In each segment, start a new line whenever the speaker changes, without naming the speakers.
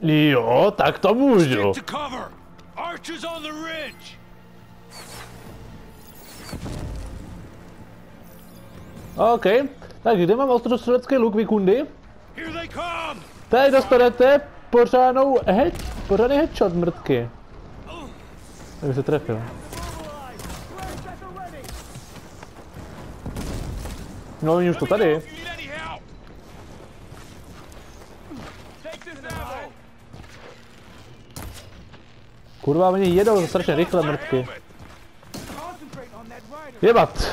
Jo, tak to můžu. OK, tak kde mám ostrostřelecký luk, vy kundy? Tady dostanete pořádný headshot, mrtky. Tak se trefil. No, oni už to tady. Kurva, oni jedou strašně rychle, mrtky. Jebat.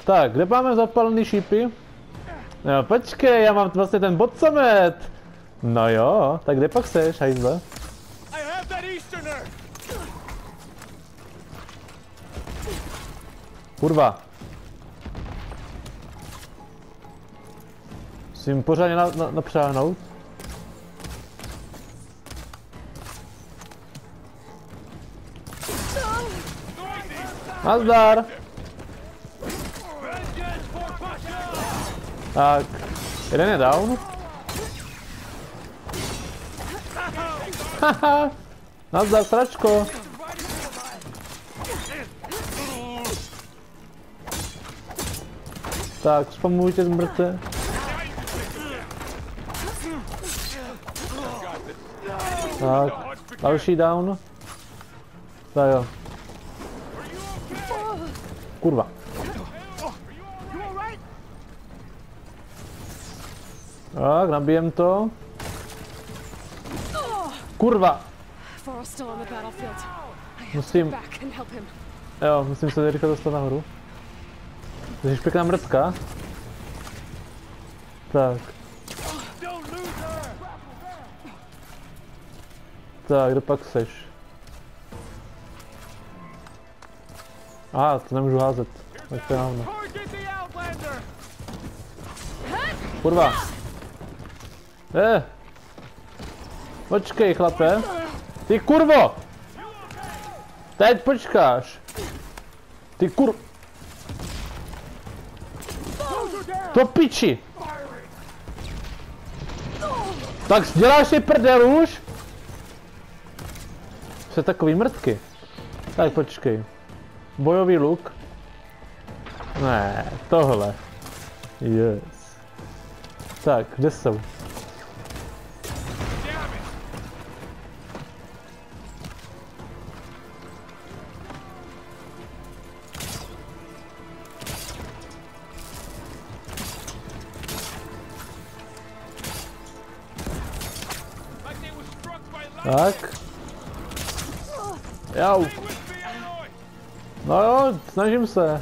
Tak, kde máme zapalený šípy? No, počkej, já mám vlastně ten bodsamet. No jo, tak kde pak seš, hajzle? Kurva. Musím pořádně napřáhnout. Nazdar. Tak, jeden je down. Haha, nazdar, sračko. Tak, spamujte zmrte. Tak, další down. Tak jo. Kurva. Tak, nabijem to. Kurva. Musím... Jo, musím se rychle dostat nahoru. Jsi pěkná mrtka. Tak. Tak, kde pak seš? Aha, to nemůžu házet. Tak to je hávno. Kurva. Počkej, chlape. Ty kurvo! Teď počkáš. Ty kur... To piči! Tak děláš si prdel už? Jste takový mrtky. Tak počkej. Bojový luk. Ne, tohle. Yes. Tak, kde jsou? Tak. Jau. No jo, snažím se.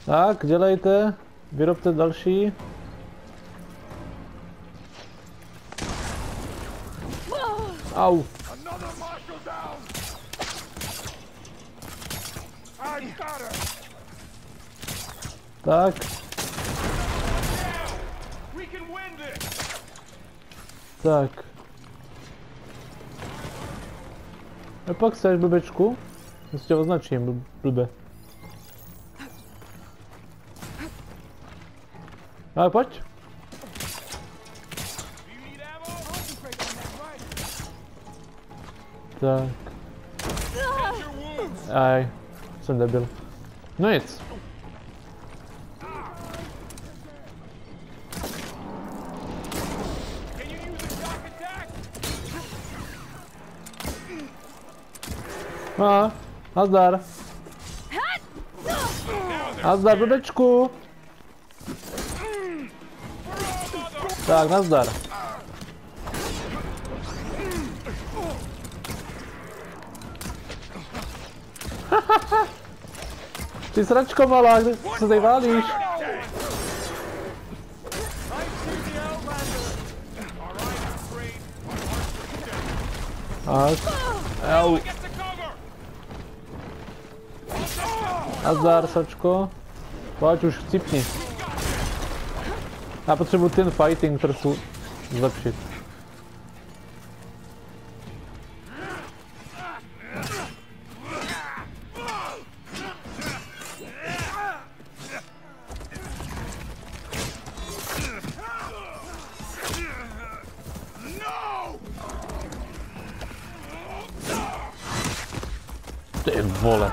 Tak, dělejte. Vyrobte další. Au. Tak. Tak. A pak seš, blbečku? Já si tě označím, blbe. Ale pojď. Tak. Aj, jsem debil. No nic. A, nazdar. Nazdar, blbečku. Tak, nazdar. Ty sračko malá, kde se tady válíš? Tak. Au. Nazdar, sračko. Pojď už, cipni. Já potřebuji ten fighting trochu zlepšit. vole.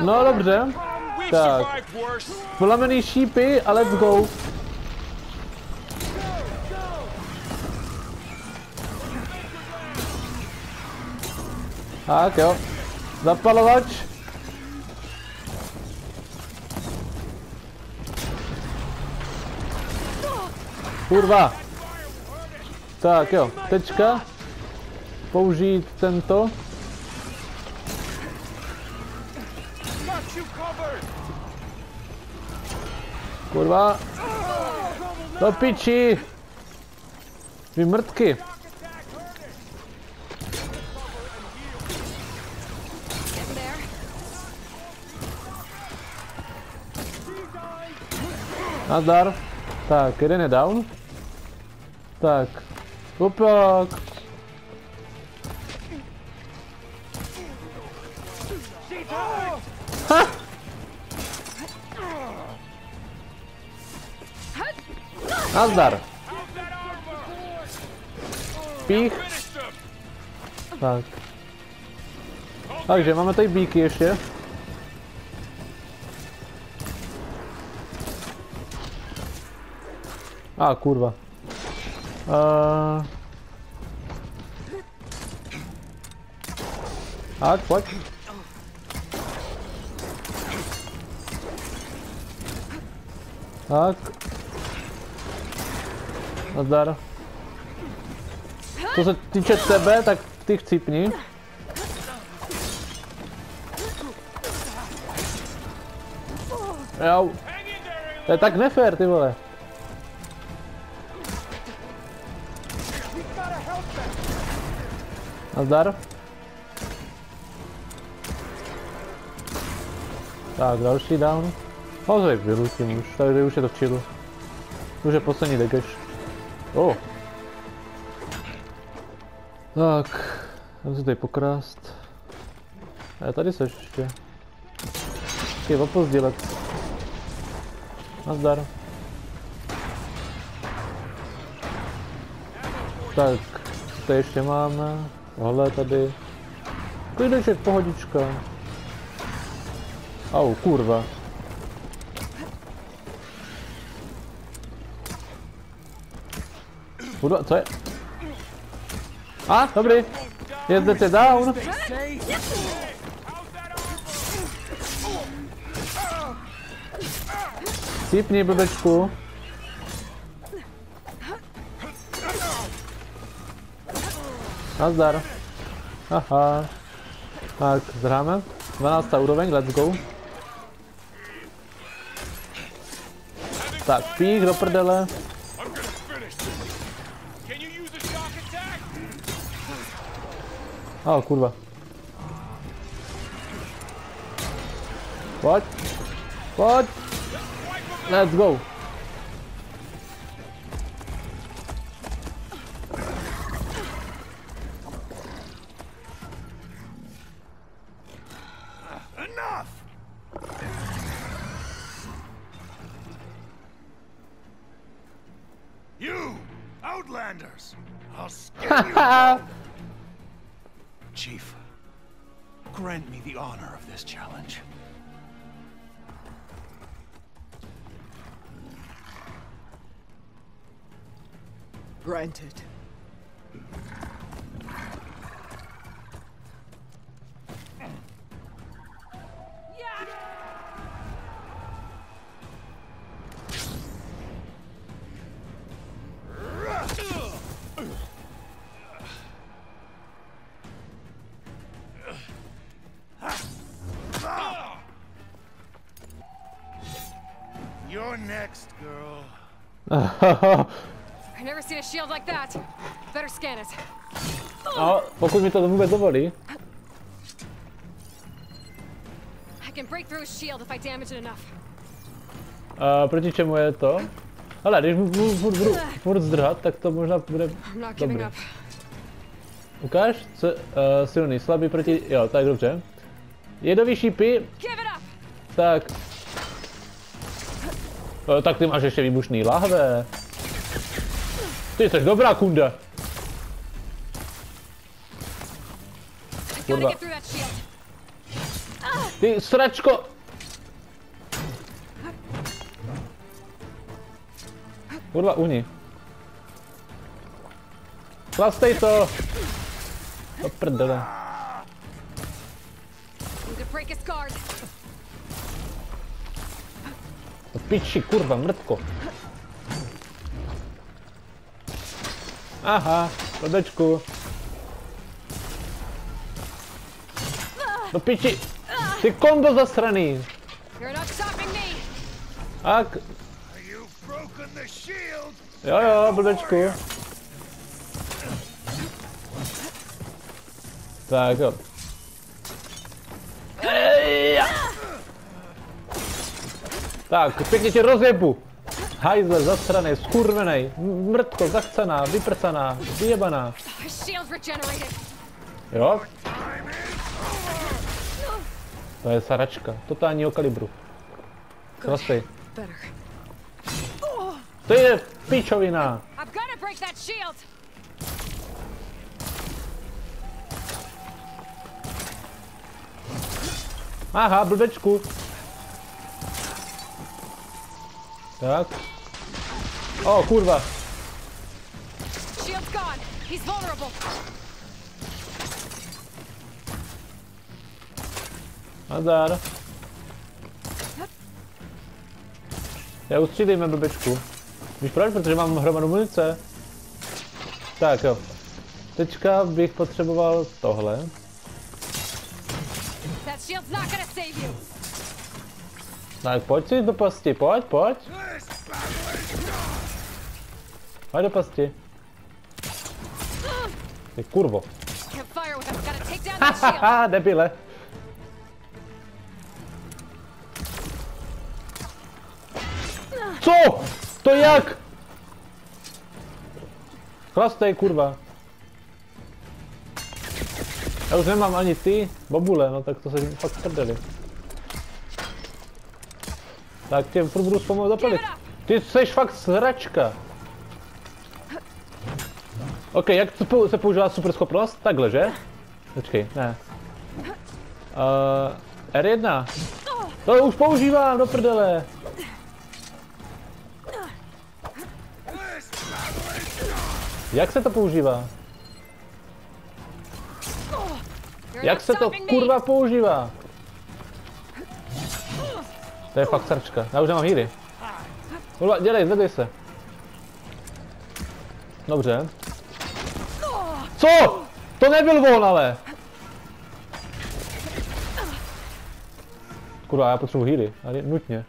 No dobře. Tak. Plamený šípy a let's go. Tak jo. Zapalovač. Kurva. Tak jo, tečka. Použít tento. Kurva. Do piči. Vy mrtky. Nazdar. Tak, jeden je down. Tak. Upák. Ha! Nazdar. Pích. Tak. Takže máme tady bíky ještě. Kurva. Tak, pojď. Tak. Nazdar. Co se týče tebe, tak ty chcípni. Jau. To je tak nefér, ty vole. Nazdar. Tak, další down. Pozrej, vylutím už, tady už je to v chillu. Už je poslední degeš. Tak, jdem se tady pokrást. Tady seš ještě. Je opozdělec. Nazdar. Tak, co tady ještě máme? Tohle tady. Klideček, pohodička. Kurva. Co je? Dobrý. Jezdec je down. Cípni, blbečku. Nazdar. Aha. Tak, zhráme. 12. úroveň, let's go. Tak, pích do prdele. Kurva. Pojď. Pojď. Let's go.
You outlanders, I'll scare you. Chief, grant me the honor of this challenge.
Granted.
You're next, girl.
I've never seen a shield like that. Better scan it.
Pokud mi to vůbec dovolí.
I can break through his shield if I damage it enough.
Proti čemu je to? Ale když budu furt zdrhat, tak to možná bude dobrý. Ukáž, co, silný, slabý proti, jo, tak dobře. Jedový šípy, tak. Tak ty máš ještě výbušný lahve. Ty jsi dobrá kunda. Kurva. Ty sračko. Kurva, uni. Klastej to. Do prdele. Do piči, kurva, mrtko. Aha, rodečku. Do piči. Ty kombo zasraný. Tak. Jo, blbečku. Tak jo. Tak, pěkně tě rozjebu. Hajzle, zasranej, skurvenej, mrtko, zachcená, vyprcaná, vyjebaná. Jo? To je saračka, totálního kalibru. Klastej. To je pičovina. Aha, blbečku. Tak. O, kurva. Nazdar. Já ustřídejme blbečku. Víš proč? Protože mám hromadu munice. Tak jo. Teďka bych potřeboval tohle. Tak pojď si do pasti, pojď. Pojď do pasti. Ty kurvo. Hahaha, debile. Co? To jak? Klastej, kurva. Já už nemám ani ty bobule, no tak to se fakt prdeli. Tak tě furt budu zpomalu zapalit. Ty seš fakt sračka. OK, jak se používá super schopnost? Takhle, že? Počkej, ne. R1. To už používám, do prdele. Jak se to používá? Jak se to kurva používá? To je fakt srčka. Já už nemám hýry. Kurva, dělej, zvedej se. Dobře. Co? To nebyl on, ale. Kurva, já potřebuji hýry. Ale nutně.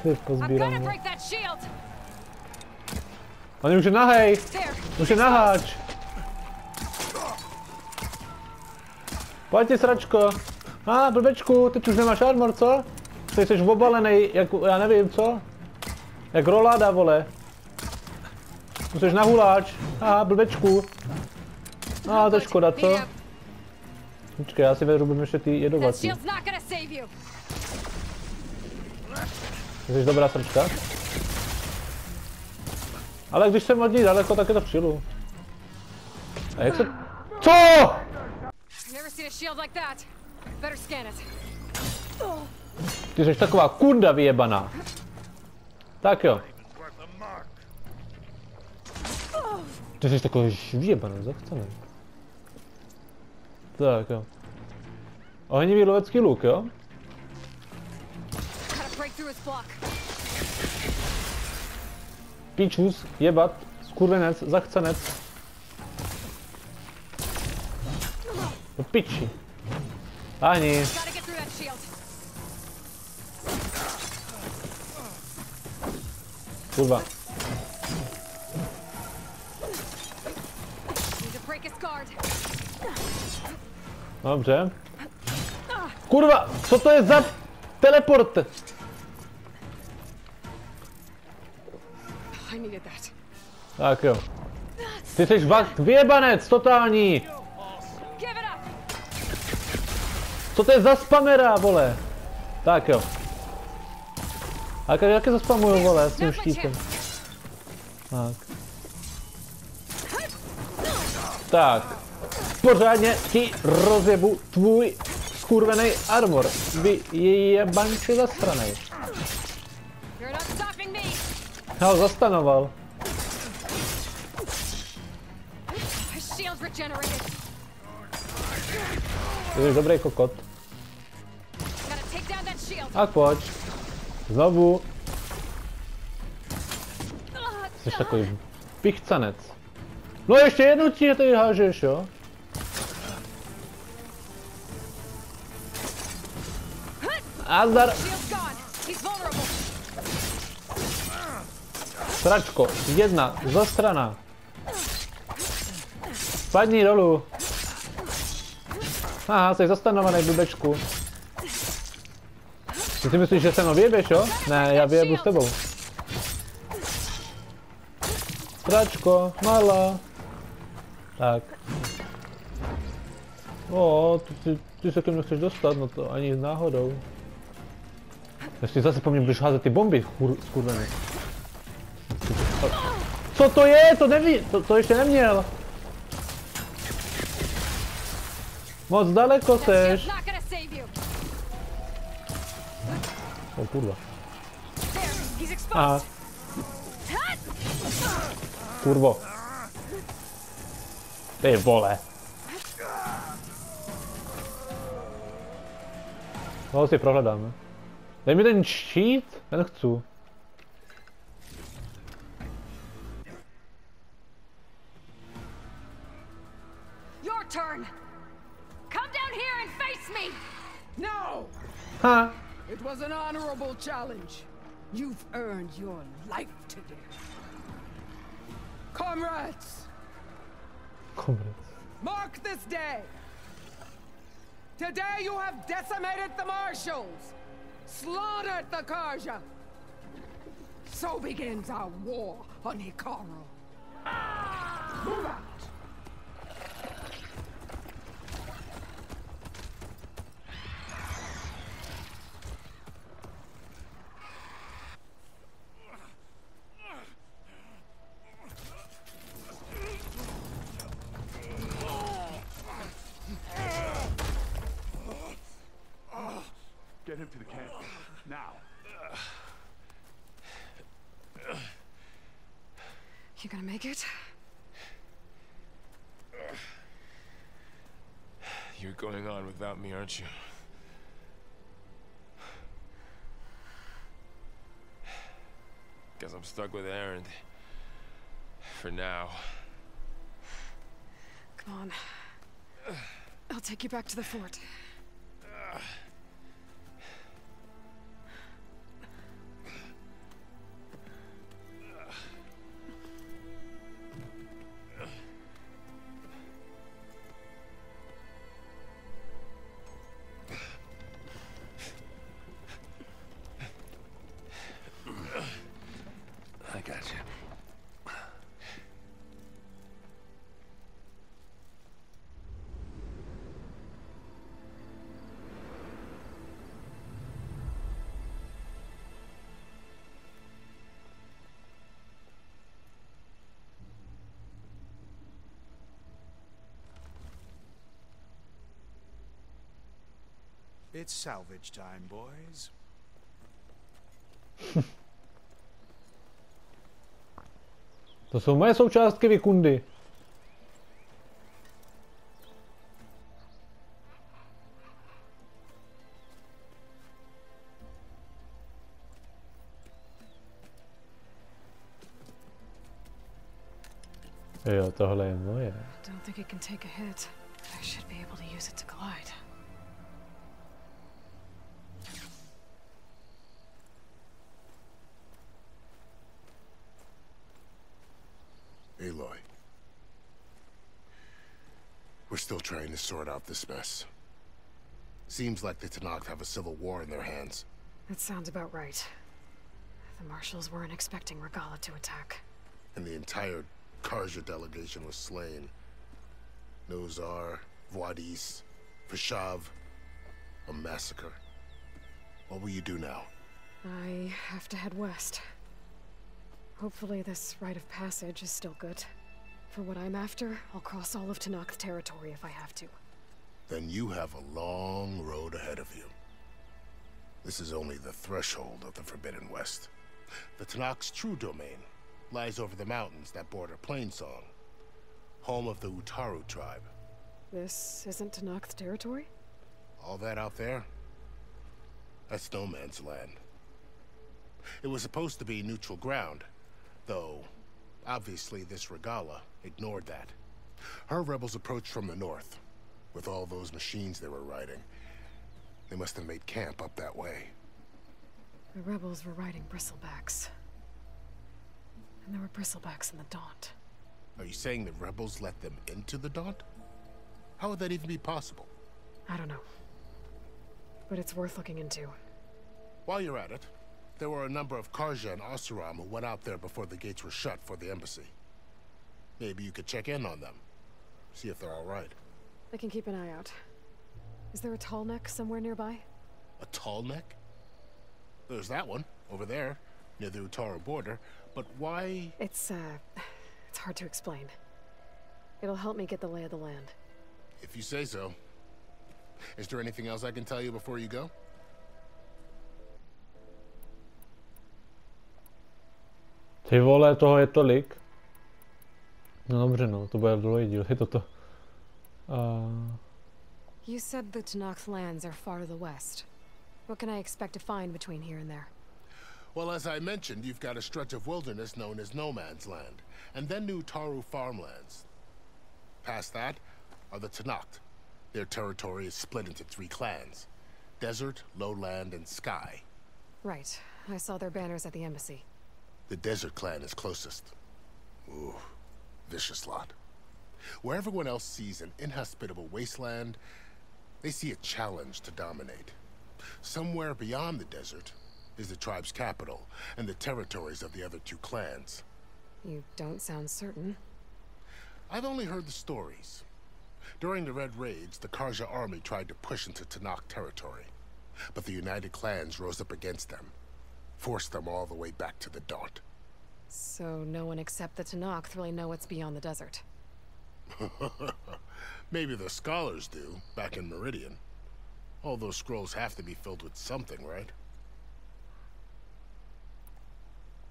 Si pozbírám. On už je nahej. Už je naháč. Pojď ti, sračko. Blbečku, teď už nemáš armor, co? Ty jsi obalenej, jak, já nevím, co? Jak roláda, vole. Jsi na huláč. Blbečku. To je škoda, co? Počkej, já si vyrobím ještě ty jedovací. Jsi dobrá sračka. Ale když jsem od ní daleko, tak je to v čilu. A jak se... CO?! Ty jsi taková kunda vyjebaná. Tak jo. Ty jsi takový vyjebaný, zachcený. Tak jo. Ohnivý lovecký luk, jo? Píčus, jebat, skurvenec, zachcenec. Do piči. Ani. Kurva. Dobře. Kurva, co to je za teleport? Tak jo. Ty jsi vyjebanec, totální!
Give it up.
Co to je za spamera, vole? Tak jo. A jaké zaspamuju, vole, s tím štítem? Tak. Tak. Pořádně ti rozjebu tvůj skurvenej armor. Vy jebanče zasranej. Já ho zastanoval. Jsi dobrý kokot. A pojď. Znovu. Jsi takový pichcanec. No ještě jednou ti tady hážeš, jo? Azdar. Sračko, jedna, zastrana. Spadni dolů. Aha, jsi zastanovaný, blbečku. Ty si myslíš, že se mnou vyjebeš, jo? Ne, já vyjebu s tebou. Sračko, malá. Tak. O, ty se ke mně chceš dostat, no to ani náhodou. Ještě zase po mně budeš házet ty bomby, skurvený. Co to je? To neví, to ještě neměl. Moc daleko seš. O kurva. Aha. Kurvo. Ty vole. Toho si prohledáme. Dej mi ten štít, ten chci.
Your turn. Come down here and face me.
No!
Ha.
It was an honorable challenge. You've earned your life today. Comrades, mark this day. Today you have decimated the marshals, slaughtered the Karja. So begins our war on Hikaru. Move out.
Get him to the camp. Now.
You gonna make it?
You're going on without me, aren't you? Guess I'm stuck with Aaron. For now.
Come on. I'll take you back to the fort.
I got you.
It's salvage time, boys.
To jsou moje součástky, vy kundy. Jo, tohle je moje.
Don't think it can take a hit. I should be able to use it to glide.
Aloy. We're still trying to sort out this mess. Seems like the Tenakth have a civil war in their hands.
That sounds about right. The Marshals weren't expecting Regala to attack.
And the entire Karja delegation was slain. Nozar, Voidis, Vashav, a massacre. What will you do now?
I have to head west. Hopefully this rite of passage is still good. For what I'm after, I'll cross all of Tenakth's territory if I have to.
Then you have a long road ahead of you. This is only the threshold of the Forbidden West. The Tenakth's true domain lies over the mountains that border Plainsong, home of the Utaru tribe.
This isn't Tenakth's territory?
All that out there? That's no man's land. It was supposed to be neutral ground, though obviously this Regala ignored that. Her rebels approached from the north, with all those machines they were riding. They must have made camp up that way.
The rebels were riding bristlebacks. And there were bristlebacks in the Daunt.
Are you saying the rebels let them into the Daunt? How would that even be possible?
I don't know. But it's worth looking into.
While you're at it, there were a number of Karja and Oseram who went out there before the gates were shut for the embassy. Maybe you could check in on them. See if they're all right.
I can keep an eye out. Is there a tall neck somewhere nearby?
A tall neck? There's that one, over there, near the Utaru border. But why?
It's hard to explain. It'll help me get the lay of the land.
If you say so. Is there anything else I can tell you before you go?
Ty vole, toho je tolik. No dobře, no, to bude dlouhý díl, je toto.
You said the Tenakth lands are far to the west. What can I expect to find between here and there?
Well, as I mentioned, you've got a stretch of wilderness known as No Man's Land, and then New Utaru farmlands. Past that are the Tenakth. Their territory is split into 3 clans: Desert, Lowland, and Sky.
Right. I saw their banners at the embassy.
The Desert clan is closest. Ooh, vicious lot. Where everyone else sees an inhospitable wasteland, they see a challenge to dominate. Somewhere beyond the desert is the tribe's capital and the territories of the other 2 clans.
You don't sound certain.
I've only heard the stories. During the Red Raids, the Karja army tried to push into Tenakth territory, but the United Clans rose up against them, forced them all the way back to the Daunt.
So no one except the Tenakth really know what's beyond the desert.
Maybe the scholars do, back in Meridian. All those scrolls have to be filled with something, right?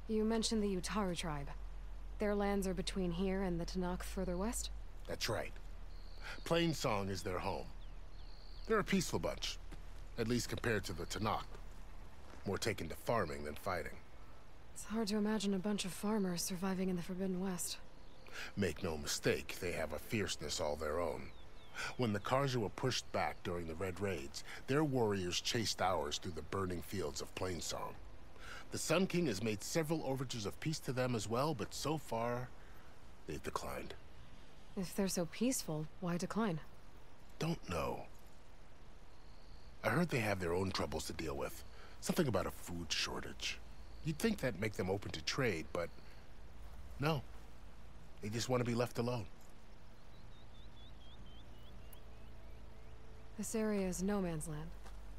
You mentioned the Utaru tribe. Their lands are between here and the Tenakth further west?
That's right. Plainsong is their home. They're a peaceful bunch, at least compared to the Tenakth. More taken to farming than fighting.
It's hard to imagine a bunch of farmers surviving in the Forbidden West.
Make no mistake, they have a fierceness all their own. When the Karja were pushed back during the Red Raids, their warriors chased ours through the burning fields of Plainsong. The Sun King has made several overtures of peace to them as well, but so far, they've declined.
If they're so peaceful, why decline?
Don't know. I heard they have their own troubles to deal with. Something about a food shortage. You'd think that'd make them open to trade, but no. They just want to be left alone.
This area is no man's land.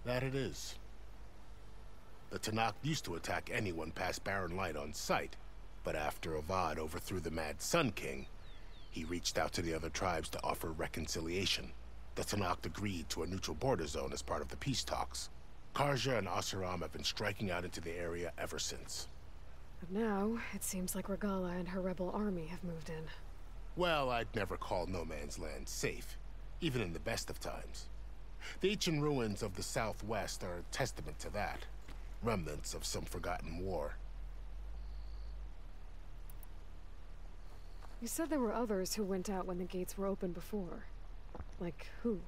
That it is. The Tenakth used to attack anyone past Barren Light on sight, but after Avad overthrew the Mad Sun King, he reached out to the other tribes to offer reconciliation. The Tenakth agreed to a neutral border zone as part of the peace talks. Karja and Oseram have been striking out into the area ever since.
But now, it seems like Regala and her rebel army have moved in.
Well, I'd never call No Man's Land safe, even in the best of times. The ancient ruins of the Southwest are a testament to that. Remnants of some forgotten war.
You said there were others who went out when the gates were open before. Like who?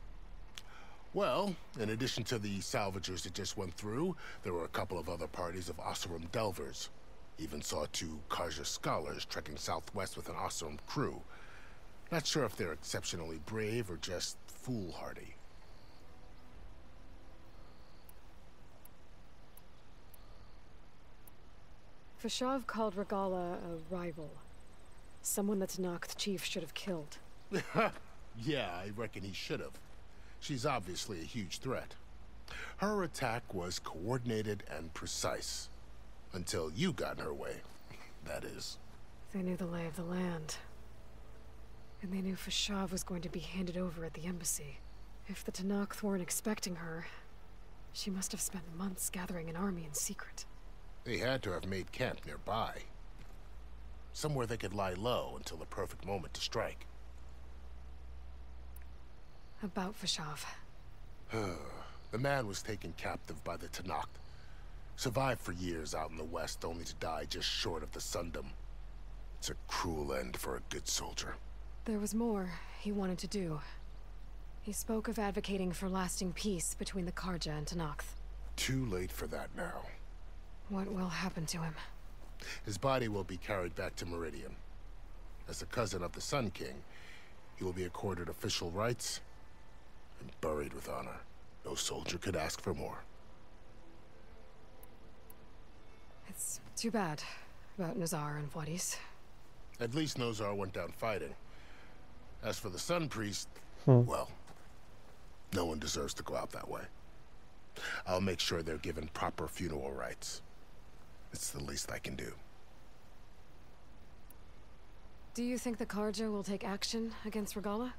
Well, in addition to the salvagers that just went through, there were a couple of other parties of Oseram delvers. Even saw 2 Karja scholars trekking southwest with an Oseram crew. Not sure if they're exceptionally brave or just foolhardy.
Vashav called Regala a rival. Someone that Tanakh chief should have killed.
Yeah, I reckon he should have. She's obviously a huge threat. Her attack was coordinated and precise. Until you got in her way, that is.
They knew the lay of the land. And they knew Fashav was going to be handed over at the embassy. If the Tanakh weren't expecting her, she must have spent months gathering an army in secret.
They had to have made camp nearby. Somewhere they could lie low until the perfect moment to strike.
About Fashav.
The man was taken captive by the Tanakh. Survived for years out in the west, only to die just short of the Sundom. It's a cruel end for a good soldier.
There was more he wanted to do. He spoke of advocating for lasting peace between the Karja and Tanakh.
Too late for that now.
What will happen to him?
His body will be carried back to Meridian. As a cousin of the Sun King, he will be accorded official rights and buried with honor. No soldier could ask for more.
It's too bad about Nazar and Vladis.
At least Nozar went down fighting. As for the Sun Priest, well, no one deserves to go out that way. I'll make sure they're given proper funeral rites. It's the least I can do.
Do you think the Karja will take action against Regala?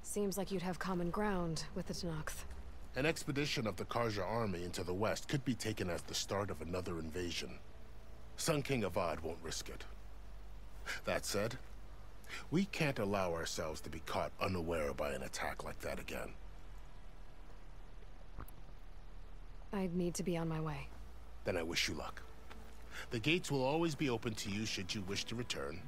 Seems like you'd have common ground with the Tanakh.
An expedition of the Karja army into the west could be taken as the start of another invasion. Sun King Avad won't risk it. That said, we can't allow ourselves to be caught unaware by an attack like that again.
I'd need to be on my way.
Then I wish you luck. The gates will always be open to you should you wish to return.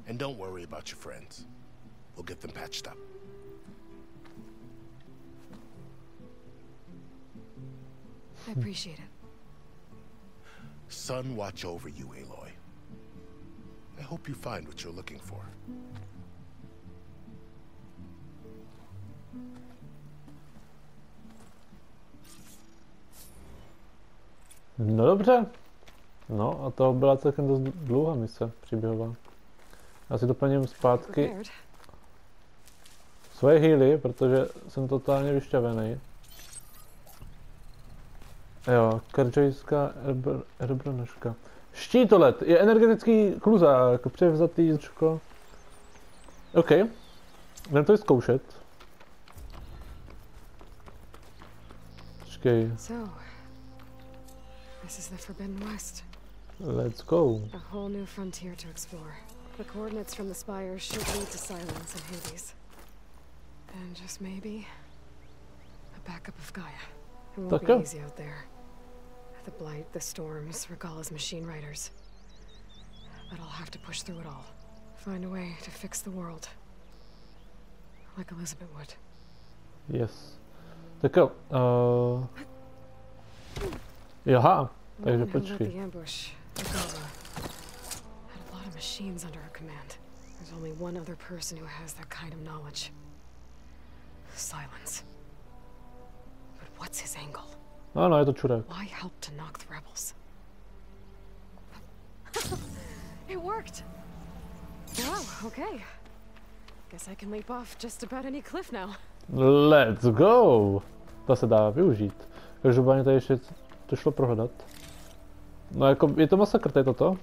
And don't worry about your friends. We'll get them patched up.
I appreciate it.
Sun watch over you, Aloy. I hope you find what you're looking for.
No dobře. No a to byla celkem dost dlouhá mise příběhová. Já si doplním zpátky svoje healy, protože jsem totálně vyšťavený. Jo, kardžojská erbronožka. Štítolet je energetický kluzák, převzatý zřko. OK, jdem to vyzkoušet. Počkej.
So, this is the Forbidden West.
Let's go.
A whole new frontier to explore. The coordinates from the spires should lead to Silence and Hades. And just maybe, a backup of Gaia. It won't be easy out there. The blight, the storms, Regala's machine riders. But I'll have to push through it all. Find a way to fix the world. Like Elizabeth would.
Yes. Tak jo. Jaha, takže počkej.
The ambush, Regala, had a lot of machines under her command. There's only one other person who has that kind of knowledge. Silence. But what's his angle?
Ano, je to čurák.
Why help to knock the rebels? It worked! Wow, okay. Guess I can leap off just about any cliff now.
Let's go! To se dá využít. Každopádně tady ještě to šlo prohledat. No jako, je to masakr, tady toto.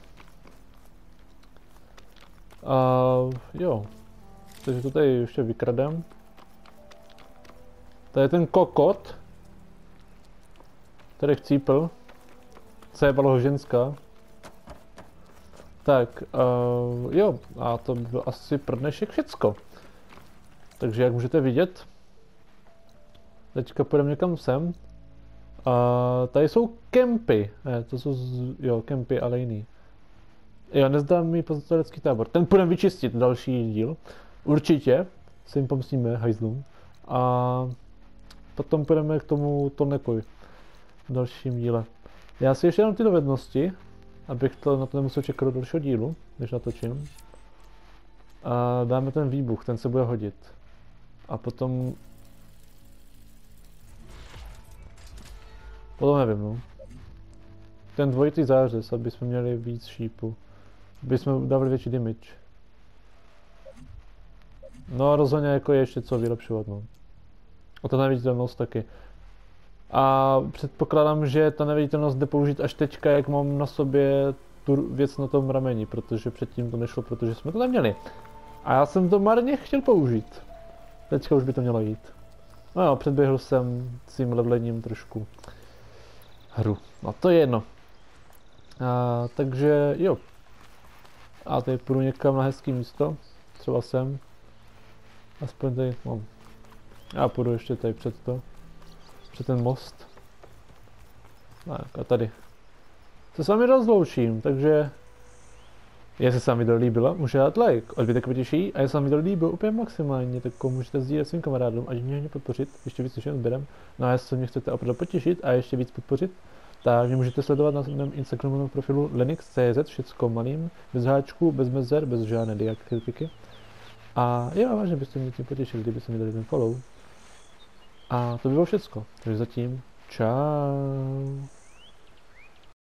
Jo. Takže to tady ještě vykradem. Tady je ten kokot. Tady chcípl. Cébalo ho ženská. Tak, jo, a to by bylo asi pro dnešek všecko. Takže jak můžete vidět, teďka půjdeme někam sem. Tady jsou kempy, ne, to jsou, jo, kempy, ale jiný. Jo, nezdá mi pozostalecký tábor, ten půjdeme vyčistit, další díl. Určitě, si jim pomstíme, hajzlům. A potom půjdeme k tomu Tonnekovi. V dalším díle. Já si ještě dám ty dovednosti, abych to na to nemusel čekat do dalšího dílu, než natočím. A dáme ten výbuch, ten se bude hodit. A potom nevím, no. ten dvojitý zářez, aby jsme měli víc šípu. Aby jsme dávali větší damage. No a rozhodně jako je ještě co vylepšovat, no. A ta neviditelnost taky. A předpokládám, že ta neviditelnost jde použít až teďka, jak mám na sobě tu věc na tom rameni, protože předtím to nešlo, protože jsme to neměli. A já jsem to marně chtěl použít. Teďka už by to mělo jít. No jo, předběhl jsem svým levelením trošku hru. No to je jedno. Takže jo. A teď půjdu někam na hezký místo. Třeba sem. Aspoň tady mám. Já půjdu ještě tady před to. Před ten most. Tak a tady. Se s vámi rozloučím, takže... Jestli se vám video líbilo, můžete dát like, odbětek potěší a jestli se vám video líbilo úplně maximálně, tak můžete sdílet svým kamarádům a mě podpořit, ještě víc než jen sběrem. No a jestli mě chcete opravdu potěšit a ještě víc podpořit, tak mě můžete sledovat na mém Instagramovém profilu lenix.cz, všecko malým, bez háčků, bez mezer, bez žádné diakritiky. A jo, vážně byste mě tím potěšili, kdybyste mi dali ten follow. A to by bylo všecko, takže zatím čau.